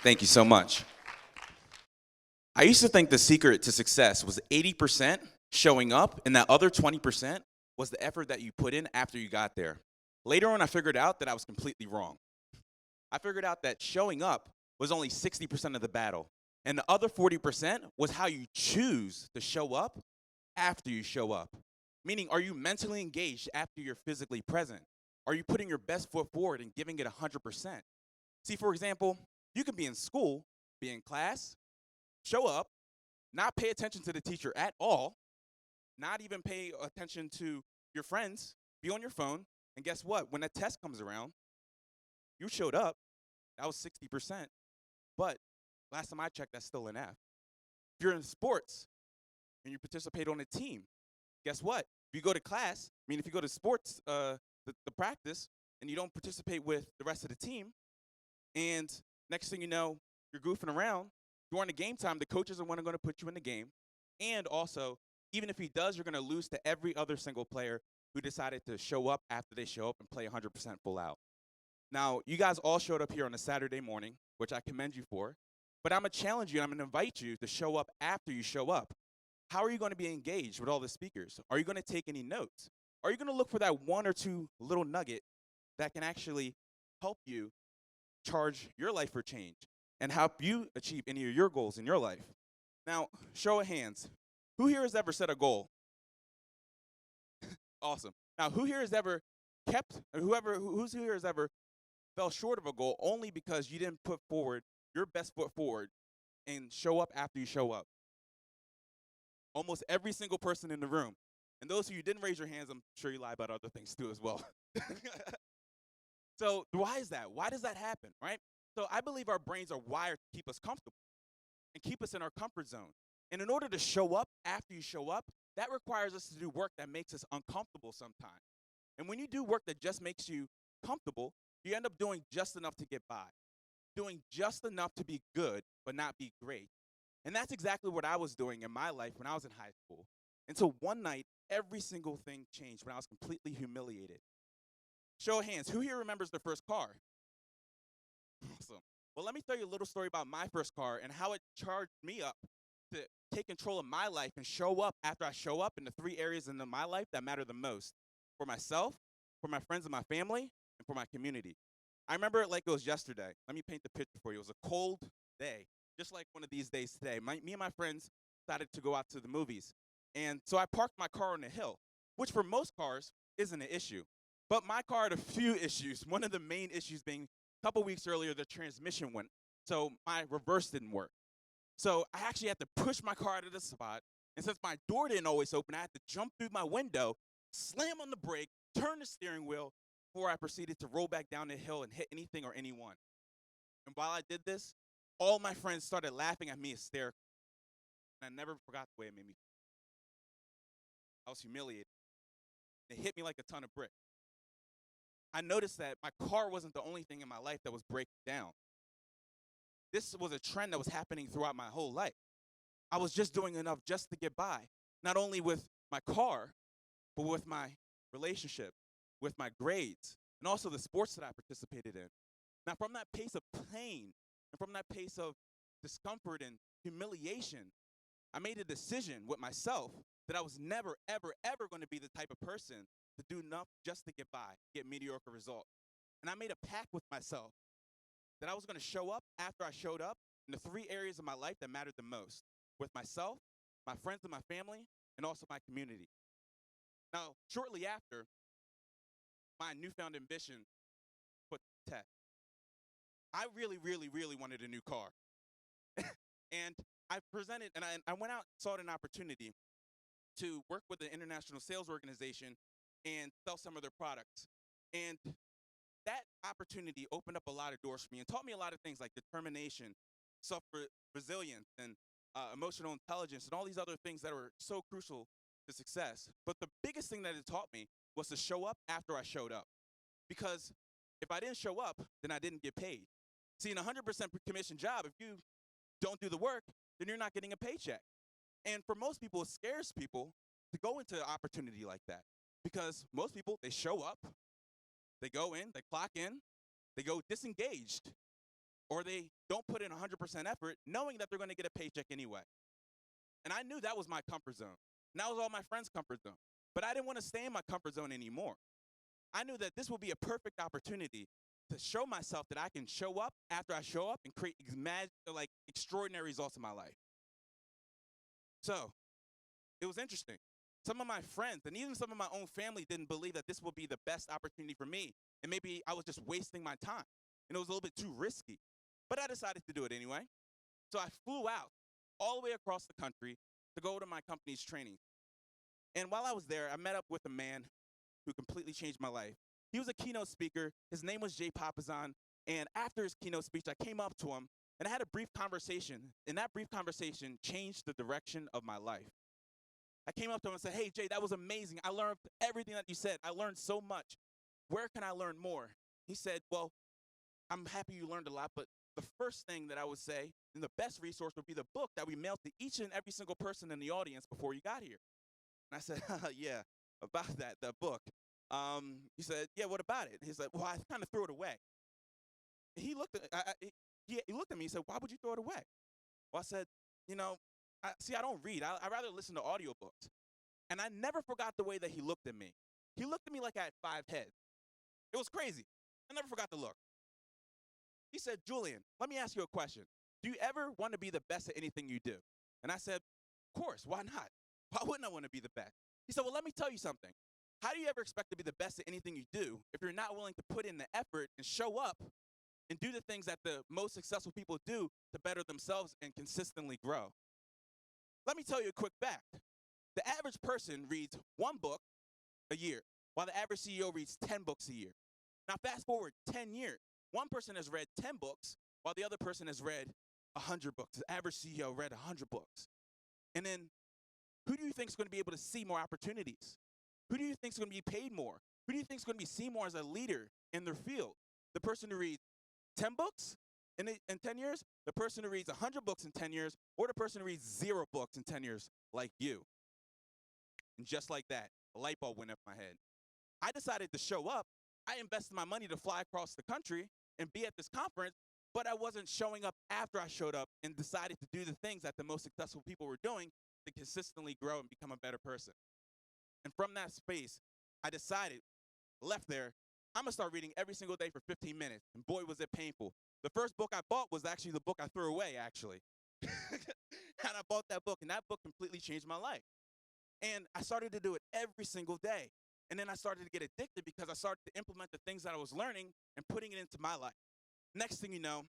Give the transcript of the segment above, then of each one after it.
Thank you so much. I used to think the secret to success was 80% showing up, and that other 20% was the effort that you put in after you got there. Later on, I figured out that I was completely wrong. I figured out that showing up was only 60% of the battle, and the other 40% was how you choose to show up after you show up. Meaning, are you mentally engaged after you're physically present? Are you putting your best foot forward and giving it 100%? See, for example, you can be in school, be in class, show up, not pay attention to the teacher at all, not even pay attention to your friends, be on your phone, and guess what? When that test comes around, you showed up, that was 60%, but last time I checked, that's still an F. If you're in sports and you participate on a team, guess what? If you go to class, if you go to sports, the practice, and you don't participate with the rest of the team, and next thing you know, you're goofing around, during the game time, the coaches are going to put you in the game. And also, even if he does, you're going to lose to every other single player who decided to show up after they show up and play 100% full out. Now, you guys all showed up here on a Saturday morning, which I commend you for. But I'm going to challenge you, and I'm going to invite you to show up after you show up. How are you going to be engaged with all the speakers? Are you going to take any notes? Are you going to look for that one or two little nugget that can actually help you charge your life for change and help you achieve any of your goals in your life? Now, show of hands. Who here has ever set a goal? Awesome. Now, who here has ever who's here has ever fell short of a goal only because you didn't put forward your best foot forward and show up after you show up? Almost every single person in the room. And those of you who didn't raise your hands, I'm sure you lie about other things too as well. So why is that? Why does that happen, right? So I believe our brains are wired to keep us comfortable and keep us in our comfort zone. And in order to show up after you show up, that requires us to do work that makes us uncomfortable sometimes. And when you do work that just makes you comfortable, you end up doing just enough to get by, doing just enough to be good, but not be great. And that's exactly what I was doing in my life when I was in high school. Until one night, every single thing changed when I was completely humiliated. Show of hands, who here remembers their first car? Awesome. Well, let me tell you a little story about my first car and how it charged me up to take control of my life and show up after I show up in the three areas in my life that matter the most: for myself, for my friends and my family, and for my community. I remember it like it was yesterday. Let me paint the picture for you. It was a cold day, just like one of these days today. Me and my friends decided to go out to the movies. And so I parked my car on a hill, which for most cars isn't an issue. But my car had a few issues. One of the main issues being a couple weeks earlier, the transmission went, so my reverse didn't work. So I actually had to push my car out of the spot. And since my door didn't always open, I had to jump through my window, slam on the brake, turn the steering wheel before I proceeded to roll back down the hill and hit anything or anyone. And while I did this, all my friends started laughing at me hysterically. And I never forgot the way it made me feel. I was humiliated. It hit me like a ton of bricks. I noticed that my car wasn't the only thing in my life that was breaking down. This was a trend that was happening throughout my whole life. I was just doing enough just to get by, not only with my car, but with my relationship, with my grades, and also the sports that I participated in. Now, from that pace of pain and from that pace of discomfort and humiliation, I made a decision with myself that I was never, ever, ever going to be the type of person to do enough just to get by, get mediocre results. And I made a pact with myself that I was going to show up after I showed up in the three areas of my life that mattered the most: with myself, my friends and my family, and also my community. Now, shortly after, my newfound ambition put to the test. I really, really, really wanted a new car. And I presented, and I went out, sought an opportunity to work with an international sales organization and sell some of their products. And that opportunity opened up a lot of doors for me and taught me a lot of things like determination, self-resilience, and emotional intelligence, and all these other things that were so crucial to success. But the biggest thing that it taught me was to show up after I showed up. Because if I didn't show up, then I didn't get paid. See, in a 100% commission job, if you don't do the work, then you're not getting a paycheck. And for most people, it scares people to go into an opportunity like that. Because most people, they show up, they go in, they clock in, they go disengaged. or they don't put in 100% effort knowing that they're going to get a paycheck anyway. And I knew that was my comfort zone. And that was all my friends' comfort zone. But I didn't want to stay in my comfort zone anymore. I knew that this would be a perfect opportunity to show myself that I can show up after I show up and create extraordinary results in my life. So it was interesting. Some of my friends and even some of my own family didn't believe that this would be the best opportunity for me. And maybe I was just wasting my time. And it was a little bit too risky. But I decided to do it anyway. So I flew out all the way across the country to go to my company's training. And while I was there, I met up with a man who completely changed my life. He was a keynote speaker. His name was Jay Papazan. And after his keynote speech, I came up to him and I had a brief conversation. And that brief conversation changed the direction of my life. I came up to him and said, "Hey, Jay, that was amazing. I learned everything that you said. I learned so much. Where can I learn more?" He said, "Well, I'm happy you learned a lot, but the first thing that I would say, and the best resource would be the book that we mailed to each and every single person in the audience before you got here." And I said, "Yeah, about that book." He said, "Yeah, what about it?" He said, "Well, I kind of threw it away." He looked he looked at me and said, "Why would you throw it away?" Well, I said, I don't read. I rather listen to audiobooks. And I never forgot the way that he looked at me. He looked at me like I had 5 heads. It was crazy. I never forgot the look. He said, "Julian, let me ask you a question. Do you ever want to be the best at anything you do?" And I said, "Of course, why not? Why wouldn't I want to be the best?" He said, "Well, let me tell you something. How do you ever expect to be the best at anything you do if you're not willing to put in the effort and show up and do the things that the most successful people do to better themselves and consistently grow?" Let me tell you a quick fact. The average person reads 1 book a year, while the average CEO reads 10 books a year. Now, fast forward 10 years. One person has read 10 books, while the other person has read 100 books. The average CEO read 100 books. And then, who do you think is going to be able to see more opportunities? Who do you think is going to be paid more? Who do you think is going to be seen more as a leader in their field? The person who reads 10 books in 10 years, the person who reads 100 books in 10 years, or the person who reads 0 books in 10 years, like you. And just like that, a light bulb went up my head. I decided to show up. I invested my money to fly across the country and be at this conference, but I wasn't showing up after I showed up and decided to do the things that the most successful people were doing to consistently grow and become a better person. And from that space, I decided, left there, I'm gonna start reading every single day for 15 minutes. And boy, was it painful. The first book I bought was actually the book I threw away, actually. And I bought that book, and that book completely changed my life. And I started to do it every single day. And then I started to get addicted because I started to implement the things that I was learning and putting it into my life. Next thing you know,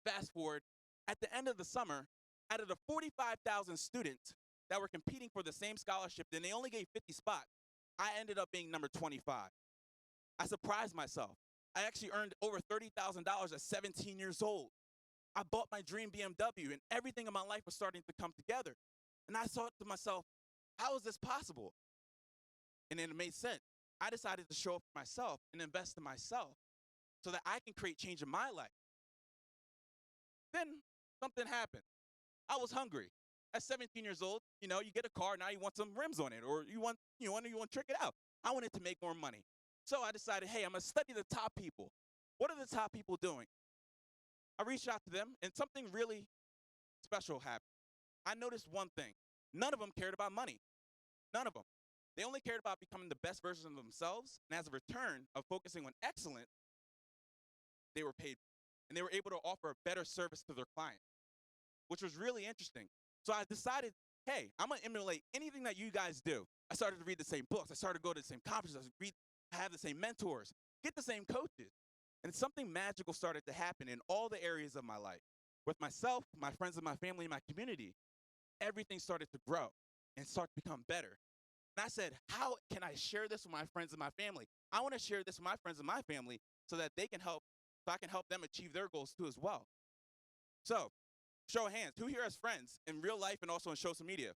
fast forward, at the end of the summer, out of the 45,000 students that were competing for the same scholarship, and they only gave 50 spots, I ended up being number 25. I surprised myself. I actually earned over $30,000 at 17 years old. I bought my dream BMW, and everything in my life was starting to come together. And I thought to myself, how is this possible? And then it made sense. I decided to show up for myself and invest in myself so that I can create change in my life. Then something happened. I was hungry. At 17 years old, you get a car, now you want some rims on it, or you want to trick it out. I wanted to make more money. So I decided, hey, I'm gonna study the top people. What are the top people doing? I reached out to them, and something really special happened. I noticed one thing. None of them cared about money. None of them. They only cared about becoming the best version of themselves, and as a return of focusing on excellence, they were paid. And they were able to offer a better service to their clients, which was really interesting. So I decided, hey, I'm gonna emulate anything that you guys do. I started to read the same books. I started to go to the same conferences. I have the same mentors, get the same coaches. And something magical started to happen in all the areas of my life. With myself, my friends and my family, and my community, everything started to grow and start to become better. And I said, how can I share this with my friends and my family? I want to share this with my friends and my family so that they can help, so I can help them achieve their goals too as well. So, show of hands, who here has friends in real life and also in social media?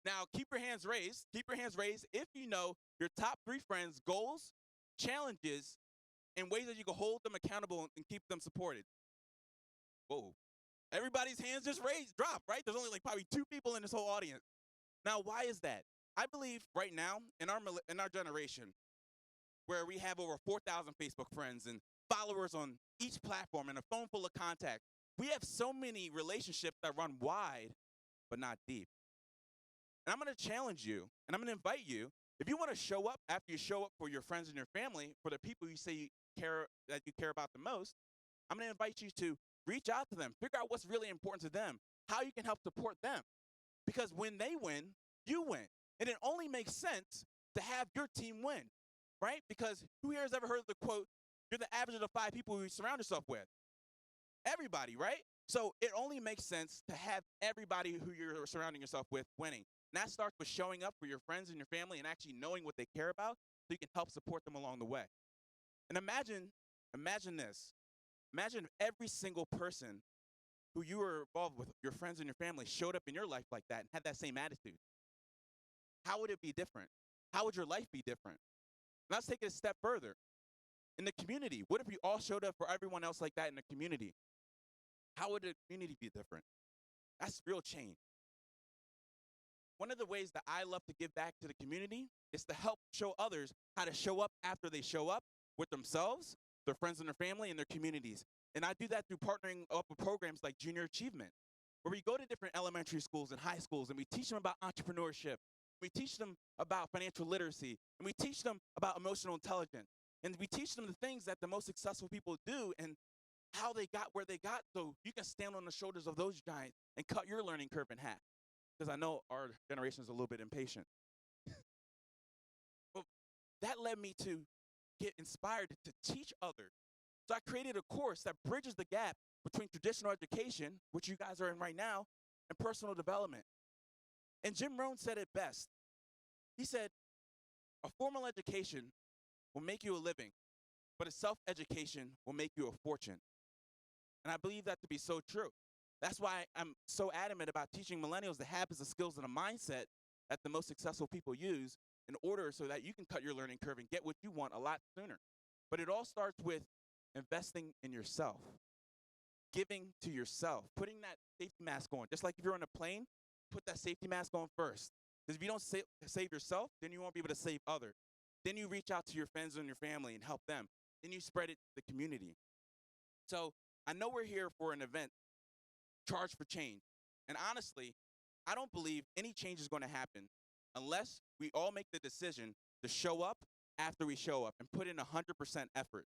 Now, keep your hands raised. Keep your hands raised if you know your top 3 friends' goals, challenges, and ways that you can hold them accountable and keep them supported. Whoa. Everybody's hands just drop, right? There's only like probably 2 people in this whole audience. Now, why is that? I believe right now in our generation, where we have over 4,000 Facebook friends and followers on each platform and a phone full of contacts. We have so many relationships that run wide, but not deep. And I'm going to challenge you, and I'm going to invite you. If you want to show up after you show up for your friends and your family, for the people you say you care about the most, I'm going to invite you to reach out to them, figure out what's really important to them, how you can help support them. Because when they win, you win. And it only makes sense to have your team win, right? Because who here has ever heard the quote, you're the average of the 5 people you surround yourself with? Everybody, right? So it only makes sense to have everybody who you're surrounding yourself with winning. And that starts with showing up for your friends and your family and actually knowing what they care about so you can help support them along the way. And imagine this. Imagine every single person who you were involved with, your friends and your family, showed up in your life like that and had that same attitude. How would it be different? How would your life be different? And let's take it a step further. In the community, what if we all showed up for everyone else like that in the community? How would the community be different? That's real change. One of the ways that I love to give back to the community is to help show others how to show up after they show up with themselves, their friends and their family, and their communities. And I do that through partnering up with programs like Junior Achievement, where we go to different elementary schools and high schools and we teach them about entrepreneurship. We teach them about financial literacy, and we teach them about emotional intelligence. And we teach them the things that the most successful people do and how they got where they got so you can stand on the shoulders of those giants and cut your learning curve in half. Because I know our generation is a little bit impatient. But that led me to get inspired to teach others. So I created a course that bridges the gap between traditional education, which you guys are in right now, and personal development. And Jim Rohn said it best. He said, a formal education will make you a living, but a self-education will make you a fortune. And I believe that to be so true. That's why I'm so adamant about teaching millennials the habits, the skills, and a mindset that the most successful people use in order so that you can cut your learning curve and get what you want a lot sooner. But it all starts with investing in yourself, giving to yourself, putting that safety mask on. Just like if you're on a plane, put that safety mask on first. Because if you don't save yourself, then you won't be able to save others. Then you reach out to your friends and your family and help them. Then you spread it to the community. So I know we're here for an event, Charge for Change. And honestly, I don't believe any change is going to happen unless we all make the decision to show up after we show up and put in 100% effort.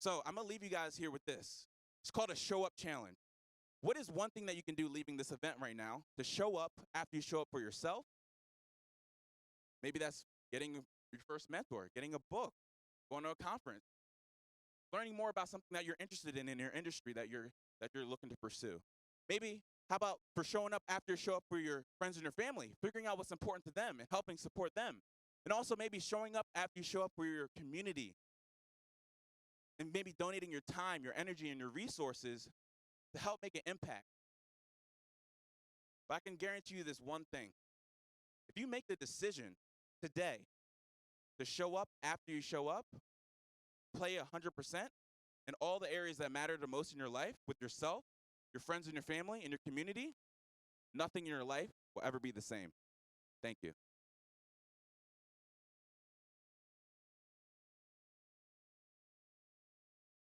So I'm going to leave you guys here with this. It's called a show up challenge. What is one thing that you can do leaving this event right now to show up after you show up for yourself? Maybe that's getting your first mentor, getting a book, going to a conference, learning more about something that you're interested in your industry that you're looking to pursue. Maybe how about for showing up after you show up for your friends and your family, figuring out what's important to them and helping support them. And also maybe showing up after you show up for your community and maybe donating your time, your energy, and your resources to help make an impact. But I can guarantee you this one thing. If you make the decision today to show up after you show up, play 100% in all the areas that matter the most in your life with yourself, your friends and your family, and your community, nothing in your life will ever be the same. Thank you.